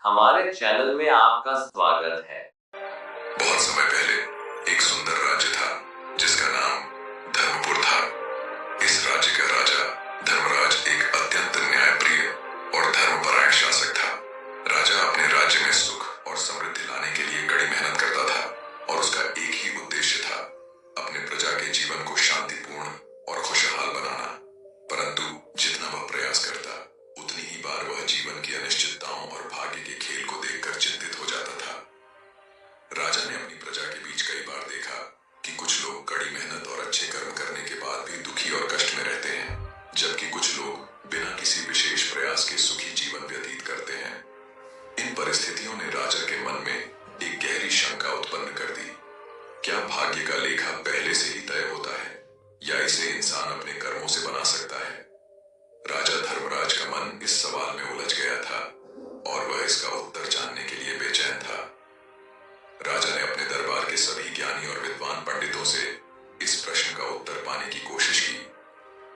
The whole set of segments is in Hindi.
हमारे चैनल में आपका स्वागत है। बहुत समय पहले एक सुंदर राज्य था जिसका नाम धर्मपुर था। इस राज्य का राजा धर्मराज एक अत्यंत न्यायप्रिय और धर्मपरायण शासक था। राजा अपने राज्य में सुख और समृद्धि लाने के लिए कड़ी मेहनत करता था और उसका एक ही उद्देश्य था, अपने प्रजा के जीवन को शांतिपूर्ण और खुशहाल बनाना। परंतु जितना वह प्रयास करता, उतनी ही बार वह जीवन की अनिश्चितताओं और भाग्य के खेल को देखकर चिंतित हो जाता था। राजा ने अपनी प्रजा के बीच कई बार देखा कि कुछ लोग कड़ी मेहनत और अच्छे कर्म करने के बाद भी दुखी और कष्ट में रहते हैं, जबकि कुछ लोग बिना किसी विशेष प्रयास के सुखी जीवन व्यतीत करते हैं। इन परिस्थितियों ने राजा के मन में एक गहरी शंका उत्पन्न कर दी। क्या भाग्य का लेखा पहले से ही तय होता है या इसे इंसान अपने कर्मों से बना सकता है? राजा धर्मराज का मन इस सवाल में उलझ गया था और वह इसका उत्तर जानने के लिए बेचैन था। राजा ने अपने दरबार के सभी ज्ञानी और विद्वान पंडितों से इस प्रश्न का उत्तर पाने की कोशिश की,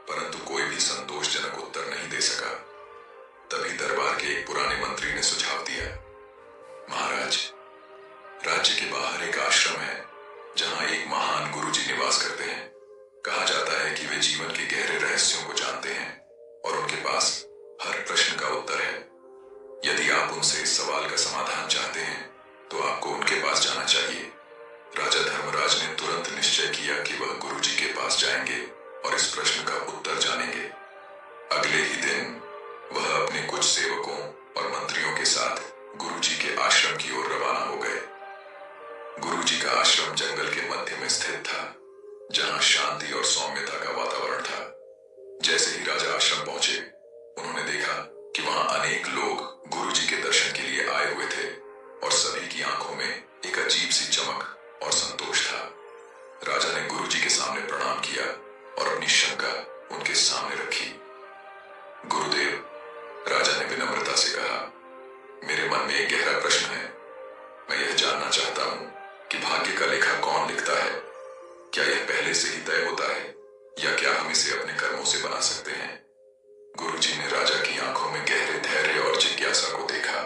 परंतु कोई भी संतोषजनक उत्तर नहीं दे सका। तभी दरबार के एक पुराने मंत्री ने सुझाव दिया, महाराज, राज्य के बाहर एक आश्रम है जहां एक महान गुरुजी निवास करते हैं। कहा जाता है कि वे जीवन के गहरे रहस्यों को जानते हैं और उनके पास हर प्रश्न का उत्तर है। यदि आप उनसे इस सवाल का समाधान चाहते हैं तो आपको उनके पास जाना चाहिए। राजा धर्मराज ने तुरंत निश्चय किया कि वह गुरुजी के पास जाएंगे और इस प्रश्न का उत्तर जानेंगे। अगले ही दिन वह अपने कुछ सेवकों और मंत्रियों के साथ गुरुजी के आश्रम की ओर रवाना हो गए। गुरुजी का आश्रम जंगल के मध्य में स्थित था, जहां शांति और सौम्यता का वातावरण था। जैसे ही राजा आश्रम पहुंचे, उन्होंने देखा कि वहां अनेक लोग गुरुजी के दर्शन के लिए आए हुए थे और सभी की आंखों में एक अजीब सी चमक और संतोष था। राजा ने गुरुजी के सामने प्रणाम किया और अपनी शंका उनके सामने रखी। गुरुदेव, राजा ने विनम्रता से कहा, मेरे मन में एक गहरा प्रश्न है। मैं यह जानना चाहता हूं कि भाग्य का लेखा कौन लिखता है। क्या यह पहले से ही तय होता है या क्या हम इसे अपने कर्मों से बना सकते हैं? गुरुजी ने राजा की आंखों में गहरे धैर्य और जिज्ञासा को देखा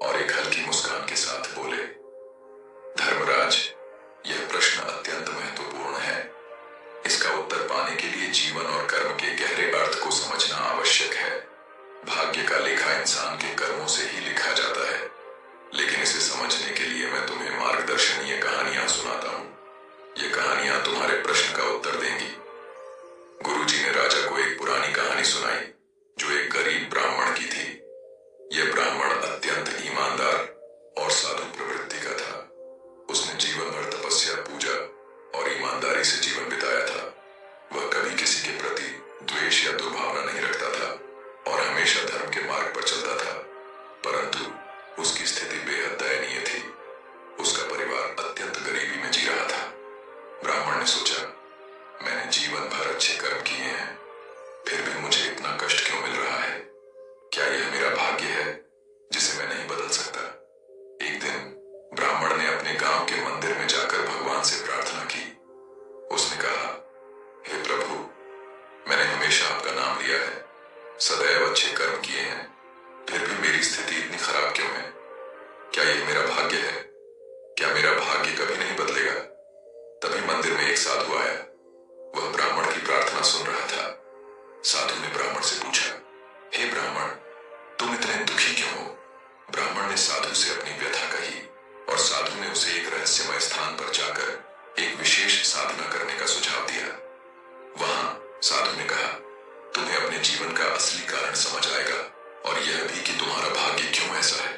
और एक हल्की मुस्कान के साथ बोले, धर्मराज, यह प्रश्न अत्यंत महत्वपूर्ण है। इसका उत्तर पाने के लिए जीवन और कर्म के गहरे अर्थ को समझना आवश्यक है। भाग्य का लेखा इंसान के कर्मों से ही लिखा जाता है, लेकिन इसे समझने के लिए मैं तुम्हें मार्गदर्शनीय कहानियां सुनाता हूं। ये कहानियां तुम्हारे प्रश्न का उत्तर देंगी। गुरुजी ने राजा को एक पुरानी कहानी सुनाई जो एक गरीब ब्राह्मण की थी। यह ब्राह्मण अत्यंत ईमानदार और साधु प्रवृत्ति का था। उसने जीवन भर तपस्या, पूजा और ईमानदारी से जीवन बिताया था। वह कभी किसी के प्रति द्वेष या दुर्भावना नहीं रखता था और हमेशा धर्म के मार्ग पर चलता था, परंतु उसकी स्थिति बेहद दयनीय थी। उसका परिवार अत्यंत गरीबी में जी रहा था। ब्राह्मण ने सोचा, मैंने जीवन भर अच्छे कर्म किए हैं, फिर भी मुझे इतना कष्ट क्यों मिल रहा है? क्या यह मेरा भाग्य है जिसे मैं नहीं बदल सकता? एक दिन ब्राह्मण ने अपने गांव के मंदिर में जाकर भगवान से प्रार्थना की। उसने कहा, हे प्रभु, मैंने हमेशा आपका नाम लिया है, सदैव अच्छे कर्म किए हैं, फिर भी मेरी स्थिति इतनी खराब क्यों है? क्या यह मेरा भाग्य है? क्या मेरा भाग्य कभी नहीं बदलेगा? तभी मंदिर में एक साधु आया। वह ब्राह्मण की प्रार्थना सुन रहा था। साधु ने ब्राह्मण से पूछा, हे ब्राह्मण, तुम इतने दुखी क्यों हो? ब्राह्मण ने साधु से अपनी व्यथा कही और साधु ने उसे एक रहस्यमय स्थान पर जाकर एक विशेष साधना करने का सुझाव दिया। वहां साधु ने कहा, तुम्हें अपने जीवन का असली कारण समझ आएगा और यह भी कि तुम्हारा भाग्य क्यों ऐसा है।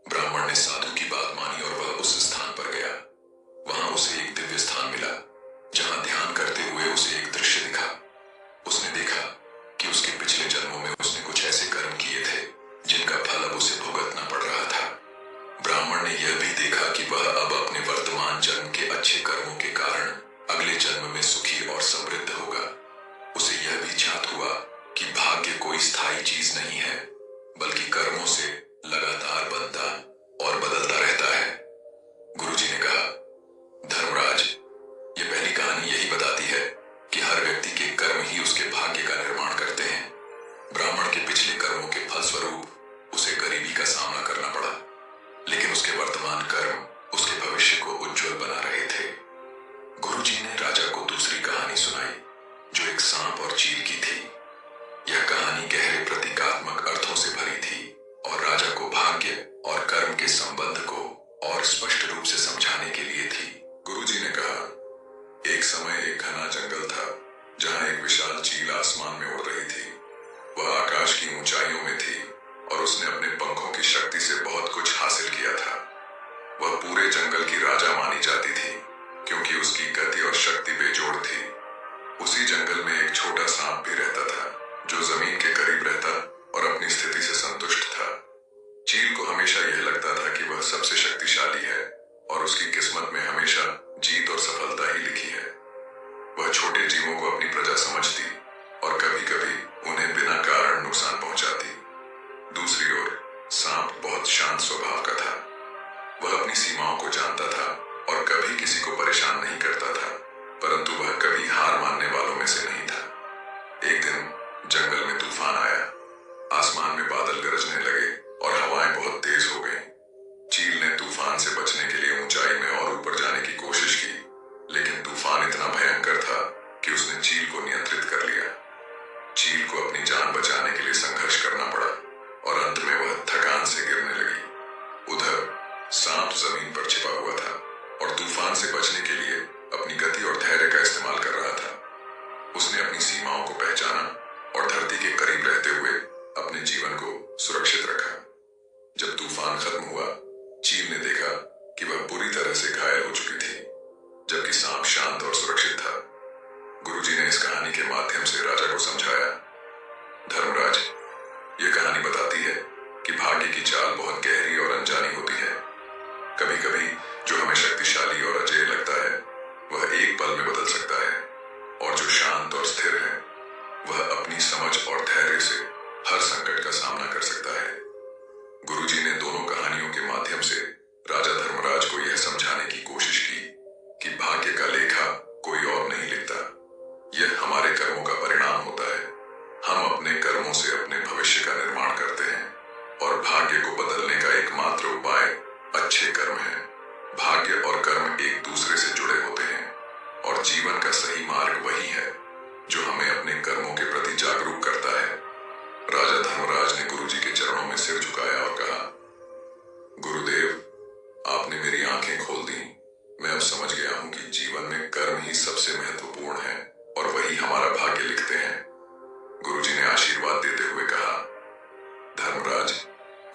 ब्राह्मण ने साधु की बात मानी और वह उस स्थान पर गया। वहां उसे एक दिव्य स्थान मिला जहां ध्यान करते हुए उसे एक दृश्य दिखा। उसने देखा कि उसके पिछले जन्मों में उसने कुछ ऐसे कर्म किए थे जिनका फल अब उसे भुगतना पड़ रहा था। ब्राह्मण ने यह भी देखा कि वह अब अपने वर्तमान जन्म के अच्छे कर्मों के कारण अगले जन्म में सुखी और समृद्ध होगा। उसे यह भी ज्ञात हुआ कि भाग्य कोई स्थायी चीज नहीं है, बल्कि कर्मों से लगातार बनता और बदलता रहता है। गुरुजी ने कहा, धर्मराज, ये पहली कहानी यही बताती है कि हर व्यक्ति के कर्म ही उसके भाग्य का निर्माण करते हैं। ब्राह्मण के पिछले कर्मों के फलस्वरूप उसे गरीबी का सामना करना पड़ा, लेकिन उसके वर्तमान कर्म उसके भविष्य को उज्जवल बना रहे थे। गुरुजी ने राजा को दूसरी कहानी सुनाई, जो एक सांप और चील की थी। यह कहानी गहरे प्रतीकात्मक अर्थों से भरी थी और राजा को भाग्य और कर्म के संबंध को और स्पष्ट रूप से समझाने के लिए थी। गुरुजी ने कहा, एक समय एक घना जंगल था जहां एक विशाल चील आसमान में उड़ रही थी। वह आकाश की ऊंचाइयों में थी और उसने अपने पंखों की शक्ति से बहुत कुछ हासिल किया था। वह पूरे जंगल की राजा मानी जाती थी क्योंकि उसकी गति और शक्ति बेजोड़ थी। उसी जंगल में एक छोटा सांप भी रहता था जो जमीन के करीब रहता और अपनी स्थिति से संतुष्ट था। चील को हमेशा यह लगता था कि वह सबसे शक्तिशाली है और उसकी किस्मत में हमेशा जीत और सफलता ही लिखी है। वह छोटे जीवों को अपनी प्रजा समझती और कभी-कभी उन्हें बिना कारण नुकसान पहुंचाती। दूसरी ओर सांप बहुत शांत स्वभाव का था। वह अपनी सीमाओं को जानता था और कभी किसी को परेशान नहीं करता था, परंतु वह कभी हार मानने वालों में से नहीं था। एक दिन जंगल में तूफान आया। आसमान में बादल गरजने लगे और हवाएं बहुत तेज हो गईं। चील ने तूफान से बचने के लिए ऊंचाई में और ऊपर जाने की कोशिश की, लेकिन तूफान इतना भयंकर था कि उसने चील को नियंत्रित कर लिया। चील को अपनी जान बचाने के लिए संघर्ष करना पड़ा और अंत में वह थकान से गिरने लगी। उधर सांप जमीन पर छिपा हुआ था और तूफान से बचने के लिए अपनी गति और धैर्य का इस्तेमाल कर रहा था। उसने अपनी सीमाओं को पहचाना और धरती के करीब रहते हुए अपने जीवन को सुरक्षित रखा। जब तूफान खत्म हुआ, चील ने देखा कि वह बुरी तरह से घायल हो चुकी थी, जबकि सांप शांत और सुरक्षित था। गुरुजी ने इस कहानी के माध्यम से राजा को समझाया, धर्मराज, यह कहानी बताती है कि भाग्य की चाल बहुत गहरी और अनजानी होती है। कभी कभी जो हमें शक्तिशाली और अजेय लगता है, वह एक पल में बदल सकता है, और जो शांत और स्थिर है, वह अपनी समझ और धैर्य से हर संकट का सामना कर सकता है। गुरुजी ने दोनों कहानियों के माध्यम से राजा धर्मराज को यह समझाने की कोशिश की कि भाग्य का लेखा कोई और नहीं लिखता। यह हमारे कर्मों का परिणाम होता है। हम अपने कर्मों से अपने भविष्य का निर्माण करते हैं और भाग्य को बदलने का एकमात्र उपाय अच्छे कर्म है। भाग्य और कर्म एक दूसरे से जुड़े होते हैं और जीवन का सही मार्ग वही है जो हमें अपने कर्मों के प्रति जागरूक करता है। राजा धर्मराज ने गुरुजी के चरणों में सिर झुकाया और कहा, गुरुदेव, आपने मेरी आंखें खोल दी। मैं अब समझ गया हूं कि जीवन में कर्म ही सबसे महत्वपूर्ण है और वही हमारा भाग्य लिखते हैं। गुरुजी ने आशीर्वाद देते हुए कहा, धर्मराज,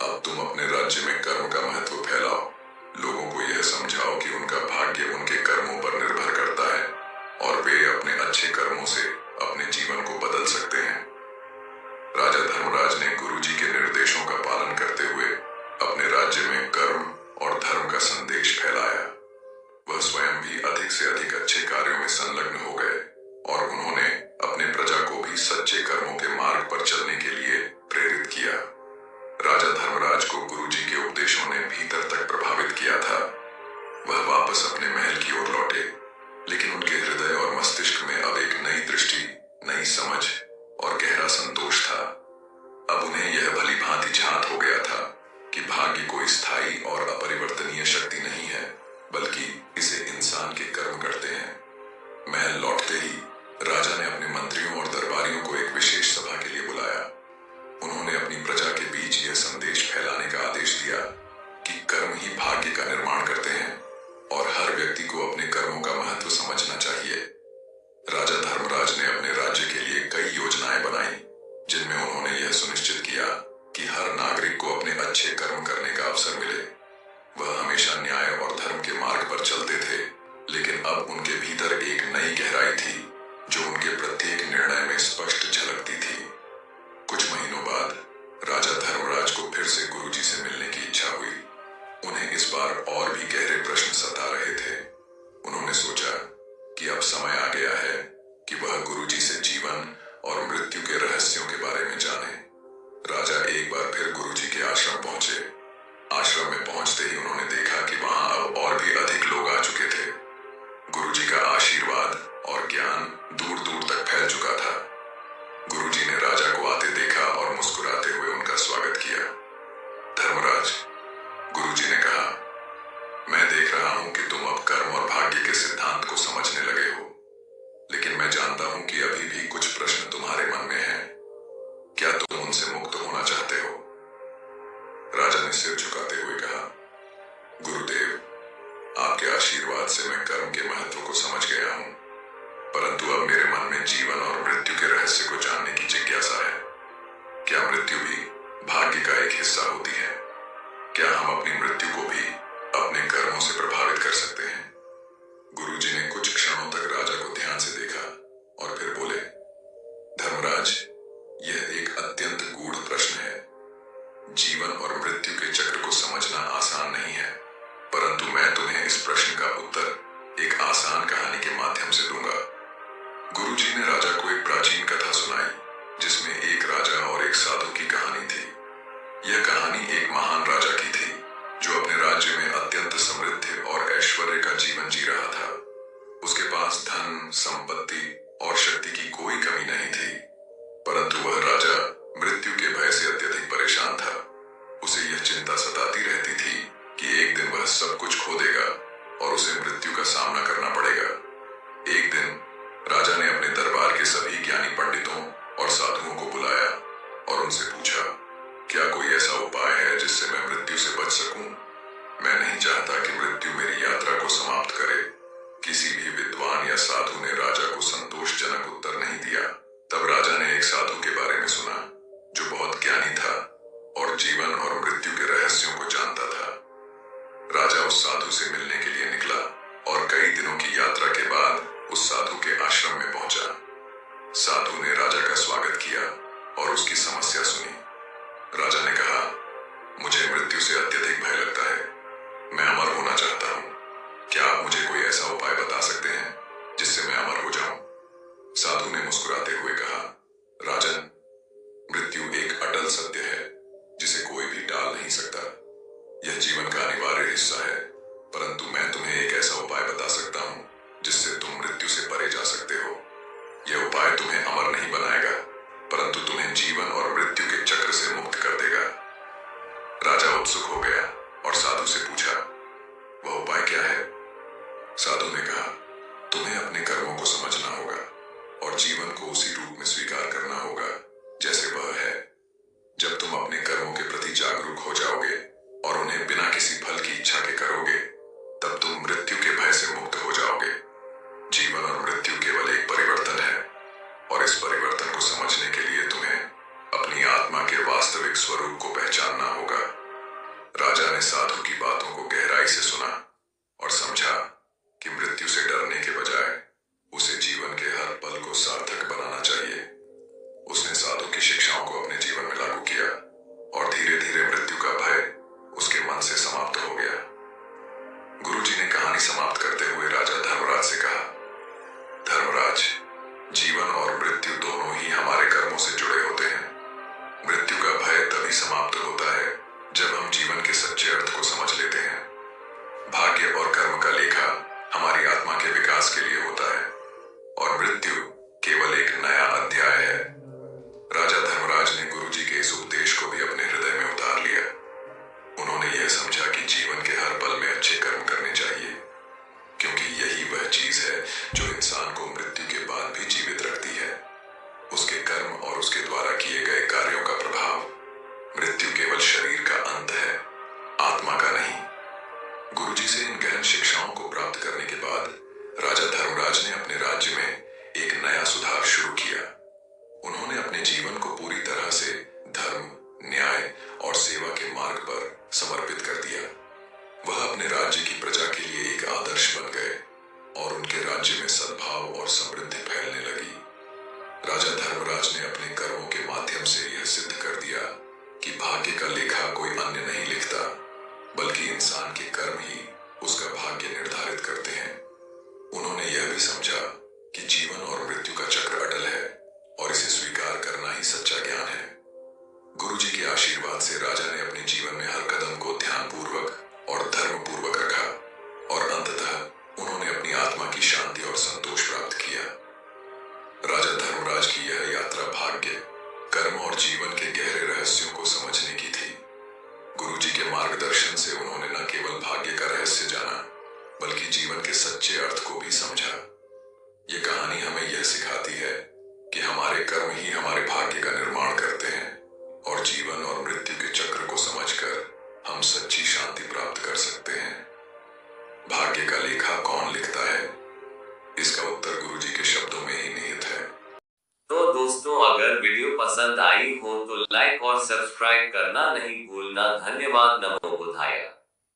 अब तुम अपने राज्य में कर्म का महत्व फैलाओ। लोगों को यह समझाओ कि उनका भाग्य उनके कर्मों पर निर्भर करता है और वे अपने अच्छे कर्मों से अपने जीवन को बदल सकते हैं। राजा धर्मराज ने गुरुजी के निर्देशों का पालन करते हुए अपने राज्य में कर्म और धर्म का संदेश फैलाया। वह स्वयं भी अधिक से अधिक अच्छे कार्यों में संलग्न हो गए और उन्होंने अपने प्रजा को भी सच्चे कर्मों के मार्ग पर चलने के लिए प्रेरित किया। राजा धर्मराज को गुरुजी के उपदेशों ने भीतर तक प्रभावित किया था। वह वापस अपने महल की ओर लौटे, लेकिन उनके हृदय और मस्तिष्क में अब एक नई दृष्टि, नई समझ और गहरा संतोष था। अब उन्हें यह भली भांति झांत हो गया था कि भाग्य कोई स्थायी और अपरिवर्तनीय शक्ति नहीं है, बल्कि इसे इंसान के कर्म करते हैं। महल लौटते ही राजा ने अपने मंत्रियों और दरबारियों को एक विशेष सभा के लिए बुलाया। उन्होंने अपनी प्रजा के बीच यह संदेश फैलाने का आदेश दिया कि कर्म ही भाग्य का निर्माण करते हैं और हर व्यक्ति को अपने कर्मों का महत्व समझना चाहिए। राजा धर्मराज ने अपने राज्य के लिए कई योजनाएं बनाई, जिनमें उन्होंने यह सुनिश्चित किया कि हर नागरिक को अपने अच्छे कर्म करने का अवसर मिले। वह हमेशा न्याय और धर्म के मार्ग पर चलते थे, लेकिन अब उनके भीतर एक नई गहराई थी जो उनके प्रत्येक निर्णय में स्पष्ट झलकती थी। कुछ महीनों बाद राजा धर्मराज को फिर से गुरुजी से मिलने की इच्छा हुई। उन्हें इस बार और भी गहरे प्रश्न सता रहे थे। उन्होंने सोचा कि अब समय आ गया है कि वह गुरुजी से जीवन और मृत्यु के रहस्यों के बारे में जाने। राजा एक बार फिर गुरुजी के आश्रम पहुंचे। आश्रम में पहुंचते ही उन्होंने देखा कि वहां अब और भी अधिक लोग आ चुके थे। गुरुजी का आशीर्वाद और ज्ञान दूर दूर तक फैल चुका था। गुरुजी ने राजा को आते देखा और मुस्कुराते हुए उनका स्वागत किया। धर्मराज, के सिद्धांत को समझने लगे हो, लेकिन मैं जानता हूं कि अभी भी कुछ प्रश्न तुम्हारे मन में हैं। क्या तुम उनसे मुक्त होना चाहते हो? राजा ने सिर झुकाते हुए कहा, गुरुदेव, आपके आशीर्वाद से मैं कर्म के महत्व को समझ गया हूं, परंतु अब मेरे मन में जीवन और मृत्यु के रहस्य को जानने की जिज्ञासा है। क्या मृत्यु भी भाग्य का एक हिस्सा होती है? क्या हम अपनी मृत्यु को भी अपने कर्मों से प्रभावित कर सकते हैं? गुरुजी ने कुछ क्षणों तक राजा को ध्यान से देखा और फिर बोले, धर्मराज, यह एक अत्यंत गूढ़ प्रश्न है। जीवन और मृत्यु के चक्र को समझना आसान नहीं है, परंतु मैं तुम्हें इस प्रश्न का उत्तर एक आसान कहानी के माध्यम से दूंगा। गुरुजी ने राजा को एक प्राचीन कथा सुनाई, जिसमें एक राजा और एक साधु की कहानी थी। यह कहानी एक महान राजा की थी, जो अपने राज्य में अत्यंत समृद्ध और ऐश्वर्य का जीवन जी रहा था। उसके पास धन, संपत्ति और शक्ति की कोई कमी नहीं थी, परंतु वह राजा मृत्यु के भय से अत्यधिक परेशान था। उसे यह चिंता सताती रहती थी कि एक दिन वह सब कुछ खो देगा और उसे मृत्यु का सामना करना पड़ेगा। एक दिन राजा ने अपने दरबार के सभी ज्ञानी पंडितों और साधुओं को बुलाया और उनसे पूछा, क्या कोई ऐसा उपाय है जिससे मैं मृत्यु से बच सकूं? मैं नहीं चाहता कि मृत्यु मेरी यात्रा को समाप्त करे। किसी भी विद्वान या साधु ने राजा को संतोषजनक उत्तर नहीं दिया। तब राजा ने एक साधु के बारे में सुना, जो बहुत ज्ञानी था और जीवन और मृत्यु के रहस्यों को जानता था। राजा उस साधु से मिलने के लिए निकला और कई दिनों की यात्रा के बाद उस साधु के आश्रम में पहुंचा। साधु ने राजा का स्वागत किया और उसकी समस्या सुनी। राजा ने कहा, मुझे मृत्यु से अत्यधिक भय लगता है। मैं अमर होना चाहता हूं। क्या आप मुझे कोई ऐसा उपाय बता सकते हैं जिससे मैं अमर हो जाऊं? साधु ने मुस्कुराते हुए कहा, राजन, मृत्यु एक अटल सत्य है जिसे कोई भी टाल नहीं सकता। यह जीवन का अनिवार्य हिस्सा है, परंतु मैं तुम्हें एक ऐसा उपाय बता सकता हूं जिससे तुम मृत्यु से परे जा सकते हो। यह उपाय तुम्हें अमर नहीं बनाएगा, परंतु तुम्हें जीवन और मृत्यु के चक्र से मुक्त कर देगा। राजा उत्सुक हो गया और साधु से पूछा, वह उपाय क्या है? साधु ने कहा, तुम्हें अपने कर्मों को समझना होगा और जीवन को उसी रूप में स्वीकार करना होगा जैसे वह है। जब तुम अपने कर्मों के प्रति जागरूक हो जाओगे और उन्हें बिना किसी फल की इच्छा के करोगे, तब तुम मृत्यु के भय से मुक्त हो जाओगे। जीवन और मृत्यु केवल एक परिवर्तन है, और इस परिवर्तन को समझने के लिए तुम्हें अपनी आत्मा के वास्तविक स्वरूप को पहचानना होगा। राजा ने साधु की बातों को गहराई से सुना और समझा कि मृत्यु से डरने के बजाय उसे जीवन के हर पल को सार्थक बनाना चाहिए। उसने साधु की शिक्षाओं को अपने जीवन में लागू किया और धीरे धीरे मृत्यु का भय उसके मन से समाप्त हो गया। गुरुजी ने कहानी समाप्त करते हुए राजा धर्मराज से कहा, धर्मराज, जीवन और मृत्यु दोनों ही हमारे कर्मों से जुड़े होते हैं। मृत्यु का भय तभी समाप्त होता है जब हम जीवन के सच्चे अर्थ को समझ लेते हैं। भाग्य और कर्म का लेखा हमारी आत्मा के विकास के लिए होता है और मृत्यु केवल एक नया अध्याय है। राजा धर्मराज ने गुरुजी के इस उपदेश को भी अपने हृदय में उतार लिया। उन्होंने यह समझा कि जीवन के हर पल में अच्छे कर्म करने चाहिए, क्योंकि यही वह चीज है जो इंसान को मृत्यु के बाद भी जीवित रखती है। उसके कर्म और उसके द्वारा किए गए कार्यों का प्रभाव। मृत्यु केवल शरीर का अंत है, आत्मा का नहीं। गुरुजी से इन गहन शिक्षाओं को प्राप्त करने के बाद राजा धर्मराज ने अपने राज्य में एक नया सुधार शुरू किया। उन्होंने अपने जीवन को पूरी तरह से धर्म, न्याय और सेवा के मार्ग पर समर्पित कर दिया। वह अपने राज्य की प्रजा के लिए एक आदर्श बन गए और उनके राज्य में सद्भाव और समृद्धि फैलने लगी। राजा धर्मराज ने अपने कर्मों के माध्यम से यह सिद्ध कर दिया कि भाग्य का लेखा कोई अन्य नहीं लिखता, बल्कि इंसान के कर्म ही उसका भाग्य निर्धारित करते हैं। उन्होंने यह भी समझा कि जीवन और मृत्यु का चक्र अटल है और इसे स्वीकार करना ही सच्चा ज्ञान है। गुरुजी के आशीर्वाद से राजा ने अपने जीवन में हर कदम को ध्यानपूर्वक और धर्मपूर्वक रखा और अंततः उन्होंने अपनी आत्मा की शांति और संतोष प्राप्त किया। राजा धर्मराज की यह यात्रा भाग्य, कर्म और जीवन के गहरे रहस्यों को समझने की थी। गुरुजी के मार्गदर्शन से उन्होंने न केवल भाग्य का रहस्य जाना, बल्कि जीवन के सच्चे अर्थ को भी समझा। ये कहानी हमें यह सिखाती है कि हमारे कर्म ही हमारे भाग्य का निर्माण करते हैं और जीवन और मृत्यु के चक्र को समझकर हम सच्ची शांति प्राप्त कर सकते हैं। भाग्य का लेखा कौन लिखता है, इसका उत्तर गुरुजी के शब्दों में ही निहित है। तो दोस्तों, अगर वीडियो पसंद आई हो तो लाइक और सब्सक्राइब करना नहीं भूलना। धन्यवाद। नमो बुद्धाय।